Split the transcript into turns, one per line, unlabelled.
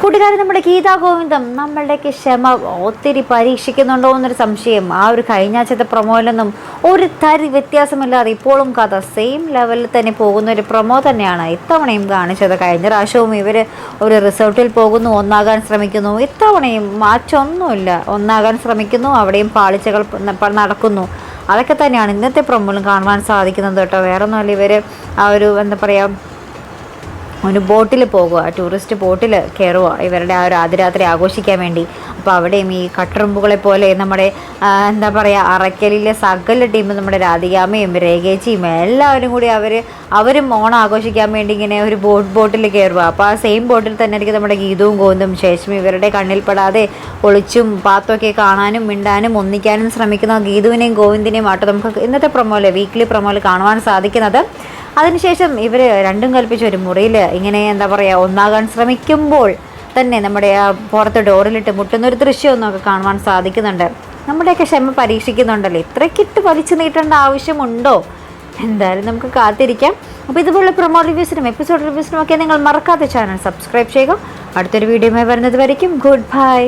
കൂട്ടുകാരൻ നമ്മുടെ ഗീതാ ഗോവിന്ദം നമ്മളുടെയൊക്കെ ക്ഷമ ഒത്തിരി പരീക്ഷിക്കുന്നുണ്ടോ എന്നൊരു സംശയം. ആ ഒരു കഴിഞ്ഞ ആഴ്ചത്തെ പ്രൊമോയിലൊന്നും ഒരു തരി വ്യത്യാസമില്ലാതെ ഇപ്പോഴും കഥ സെയിം ലെവലിൽ തന്നെ പോകുന്ന ഒരു പ്രൊമോ തന്നെയാണ് ഇത്തവണയും കാണിച്ചത്. കഴിഞ്ഞ പ്രാവശ്യവും ഇവർ ഒരു റിസോർട്ടിൽ പോകുന്നു, ഒന്നാകാൻ ശ്രമിക്കുന്നു. ഇത്തവണയും മാറ്റമൊന്നുമില്ല, ഒന്നാകാൻ ശ്രമിക്കുന്നു, അവിടെയും പാളിച്ചകൾ നടക്കുന്നു. അതൊക്കെ തന്നെയാണ് ഇന്നത്തെ പ്രൊമോയിലും കാണുവാൻ സാധിക്കുന്നത് കേട്ടോ. വേറെ ഒന്നുമല്ല, ഇവർ ആ ഒരു എന്താ പറയുക ഒരു ബോട്ടിൽ പോകുക, ടൂറിസ്റ്റ് ബോട്ടിൽ കയറുക ഇവരുടെ ആ ഒരു ആദ്യരാത്രി ആഘോഷിക്കാൻ വേണ്ടി. അപ്പോൾ അവിടെയും ഈ കട്ടുറുമ്പുകളെ പോലെ നമ്മുടെ എന്താ പറയുക അറയ്ക്കലിലെ സകല ടീം, നമ്മുടെ രാധികാമ്മയും രേഖേച്ചിയും എല്ലാവരും കൂടി അവരും ഓണം ആഘോഷിക്കാൻ വേണ്ടി ഇങ്ങനെ ഒരു ബോട്ടിൽ കയറുക. അപ്പോൾ ആ സെയിം ബോട്ടിൽ തന്നെ ആയിരിക്കും നമ്മുടെ ഗീതവും ഗോവിന്ദും. ശേഷം ഇവരുടെ കണ്ണിൽപ്പെടാതെ ഒളിച്ചും പാത്തൊക്കെ കാണാനും മിണ്ടാനും ഒന്നിക്കാനും ശ്രമിക്കുന്ന ഗീതുവിനെയും ഗോവിന്ദിനെയും ആട്ടോ നമുക്ക് ഇന്നത്തെ പ്രൊമോയിൽ, വീക്ക്ലി പ്രൊമോയിൽ കാണുവാൻ സാധിക്കുന്നത്. അതിനുശേഷം ഇവർ രണ്ടും കൽപ്പിച്ച് ഒരു മുറിയിൽ ഇങ്ങനെ എന്താ പറയുക ഒന്നാകാൻ ശ്രമിക്കുമ്പോൾ തന്നെ നമ്മുടെ ആ പുറത്ത് ഡോറിലിട്ട് മുട്ടുന്നൊരു ദൃശ്യമൊന്നൊക്കെ കാണുവാൻ സാധിക്കുന്നുണ്ട്. നമ്മുടെയൊക്കെ ക്ഷമ പരീക്ഷിക്കുന്നുണ്ടല്ലോ, ഇത്രയ്ക്കിട്ട് വലിച്ചു നീട്ടേണ്ട ആവശ്യമുണ്ടോ? എന്തായാലും നമുക്ക് കാത്തിരിക്കാം. അപ്പോൾ ഇതുപോലുള്ള പ്രൊമോ റിവ്യൂസിനും എപ്പിസോഡ് റിവ്യൂസിനും ഒക്കെ നിങ്ങൾ മറക്കാത്ത ചാനൽ സബ്സ്ക്രൈബ് ചെയ്യുക. അടുത്തൊരു വീഡിയോയുമായി വരുന്നത് വരയ്ക്കും ഗുഡ് ബൈ.